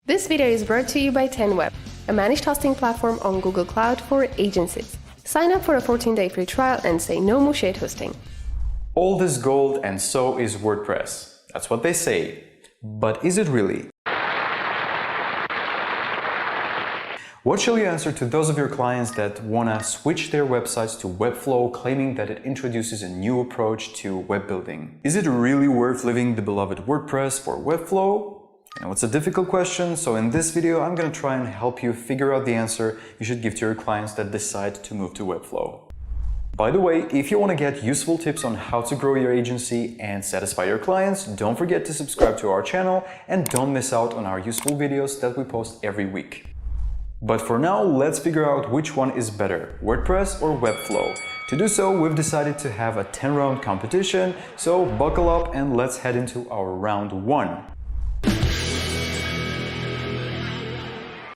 This video is brought to you by Tenten, a managed hosting platform on Google Cloud for agencies. Sign up for a 14-day free trial and say no more shared hosting. Old is gold and so is WordPress. That's what they say. But is it really? What shall you answer to those of your clients that want to switch their websites to Webflow, claiming that it introduces a new approach to web building? Is it really worth leaving the beloved WordPress for Webflow? I know it's a difficult question, so in this video I'm going to try and help you figure out the answer you should give to your clients that decide to move to Webflow. By the way, if you want to get useful tips on how to grow your agency and satisfy your clients, don't forget to subscribe to our channel and don't miss out on our useful videos that we post every week. But for now, let's figure out which one is better, WordPress or Webflow. To do so, we've decided to have a 10-round competition, so buckle up and let's head into our round 1.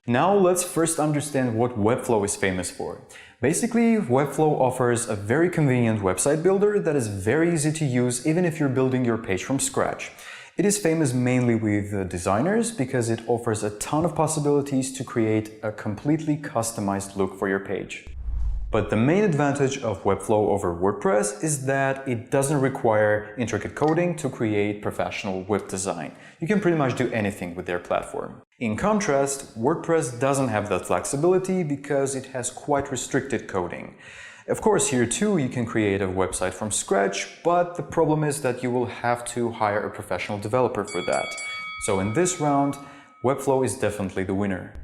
Now let's first understand what Webflow is famous for. Basically, Webflow offers a very convenient website builder that is very easy to use even if you're building your page from scratch. It is famous mainly with designers because it offers a ton of possibilities to create a completely customized look for your page. But the main advantage of Webflow over WordPress is that it doesn't require intricate coding to create professional web design. You can pretty much do anything with their platform. In contrast, WordPress doesn't have that flexibility because it has quite restricted coding. Of course, here too you can create a website from scratch, but the problem is that you will have to hire a professional developer for that. So in this round, Webflow is definitely the winner.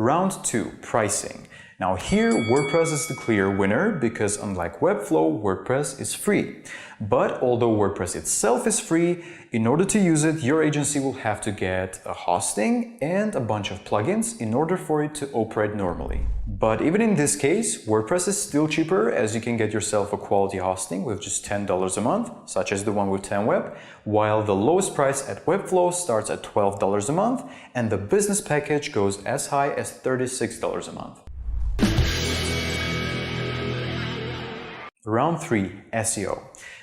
Round 2, pricing. Now here, WordPress is the clear winner because unlike Webflow, WordPress is free. But although WordPress itself is free, in order to use it, your agency will have to get a hosting and a bunch of plugins in order for it to operate normally. But even in this case, WordPress is still cheaper as you can get yourself a quality hosting with just $10 a month, such as the one with Tenten, while the lowest price at Webflow starts at $12 a month and the business package goes as high as $36 a month. Round 3, SEO.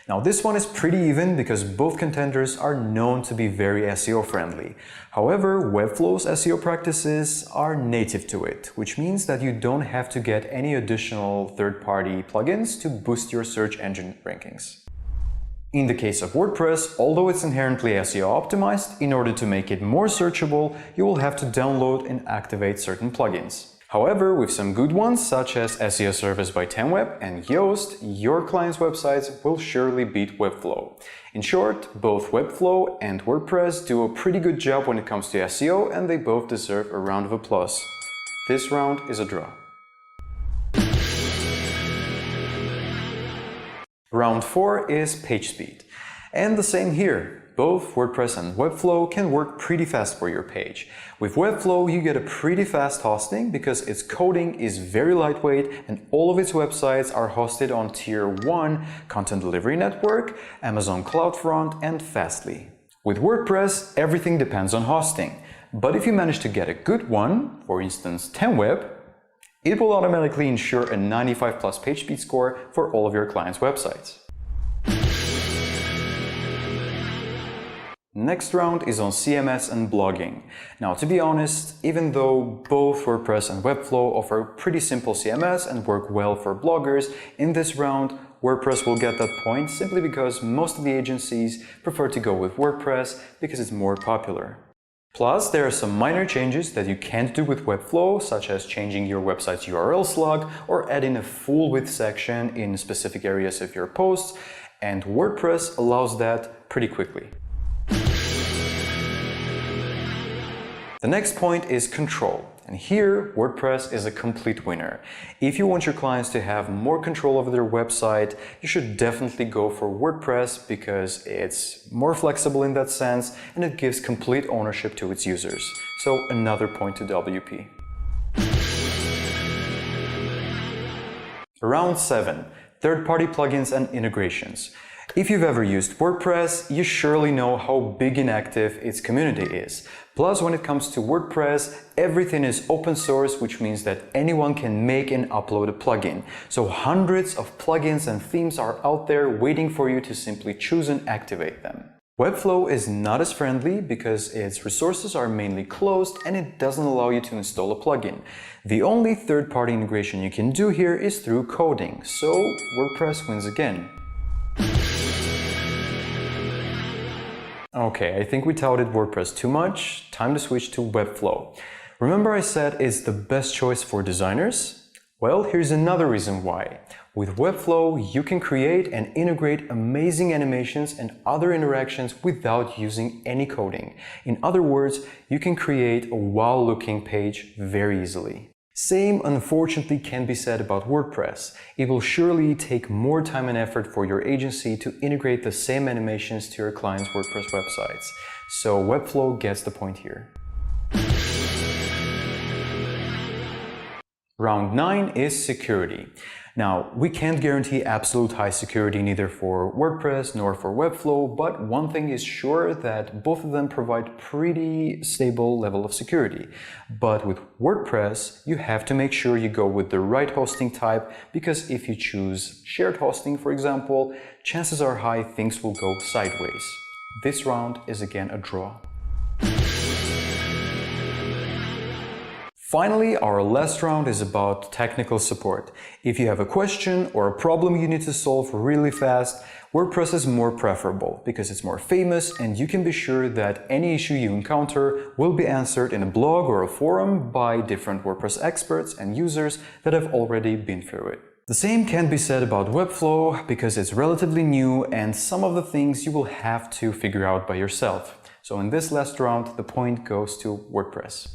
Now this one is pretty even because both contenders are known to be very SEO friendly. However, Webflow's SEO practices are native to it, which means that you don't have to get any additional third-party plugins to boost your search engine rankings. In the case of WordPress, although it's inherently SEO optimized, in order to make it more searchable, you will have to download and activate certain plugins. However, with some good ones, such as SEO Service by Tenten and Yoast, your clients' websites will surely beat Webflow. In short, both Webflow and WordPress do a pretty good job when it comes to SEO, and they both deserve a round of applause. This round is a draw. Round 4 is page speed. And the same here. Both WordPress and Webflow can work pretty fast for your page. With Webflow, you get a pretty fast hosting because its coding is very lightweight and all of its websites are hosted on Tier 1 Content Delivery Network, Amazon CloudFront, and Fastly. With WordPress, everything depends on hosting. But if you manage to get a good one, for instance Tenten, it will automatically ensure a 95+ page speed score for all of your clients' websites. Next round is on CMS and blogging. Now, to be honest, even though both WordPress and Webflow offer pretty simple CMS and work well for bloggers, in this round, WordPress will get that point simply because most of the agencies prefer to go with WordPress because it's more popular. Plus, there are some minor changes that you can't do with Webflow, such as changing your website's URL slug or adding a full width section in specific areas of your posts, and WordPress allows that pretty quickly. The next point is control, and here WordPress is a complete winner. If you want your clients to have more control over their website, you should definitely go for WordPress because it's more flexible in that sense and it gives complete ownership to its users. So another point to WP. Round 7. Third-party plugins and integrations. If you've ever used WordPress, you surely know how big and active its community is. Plus, when it comes to WordPress, everything is open source, which means that anyone can make and upload a plugin. So hundreds of plugins and themes are out there waiting for you to simply choose and activate them. Webflow is not as friendly because its resources are mainly closed and it doesn't allow you to install a plugin. The only third-party integration you can do here is through coding, so WordPress wins again. Okay, I think we touted WordPress too much. Time to switch to Webflow. Remember I said it's the best choice for designers? Well, here's another reason why. With Webflow, you can create and integrate amazing animations and other interactions without using any coding. In other words, you can create a wow-looking page very easily. Same, unfortunately, can be said about WordPress. It will surely take more time and effort for your agency to integrate the same animations to your clients' WordPress websites. So Webflow gets the point here. Round 9 is security. Now, we can't guarantee absolute high security neither for WordPress nor for Webflow, but one thing is sure that both of them provide pretty stable level of security. But with WordPress, you have to make sure you go with the right hosting type, because if you choose shared hosting, for example, chances are high things will go sideways. This round is again a draw. Finally, our last round is about technical support. If you have a question or a problem you need to solve really fast, WordPress is more preferable because it's more famous and you can be sure that any issue you encounter will be answered in a blog or a forum by different WordPress experts and users that have already been through it. The same can be said about Webflow because it's relatively new and some of the things you will have to figure out by yourself. So in this last round, the point goes to WordPress.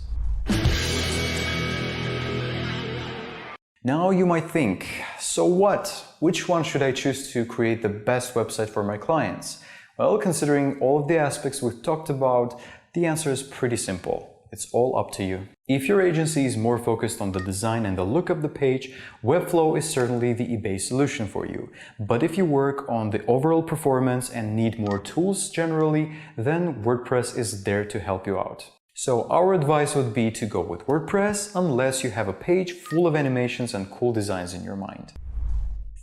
Now you might think, so what? Which one should I choose to create the best website for my clients? Well, considering all of the aspects we've talked about, the answer is pretty simple. It's all up to you. If your agency is more focused on the design and the look of the page, Webflow is certainly the eBay solution for you. But if you work on the overall performance and need more tools generally, then WordPress is there to help you out. So our advice would be to go with WordPress unless you have a page full of animations and cool designs in your mind.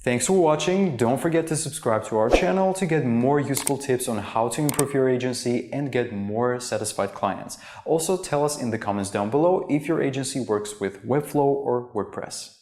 Thanks for watching. Don't forget to subscribe to our channel to get more useful tips on how to improve your agency and get more satisfied clients. Also, tell us in the comments down below if your agency works with Webflow or WordPress.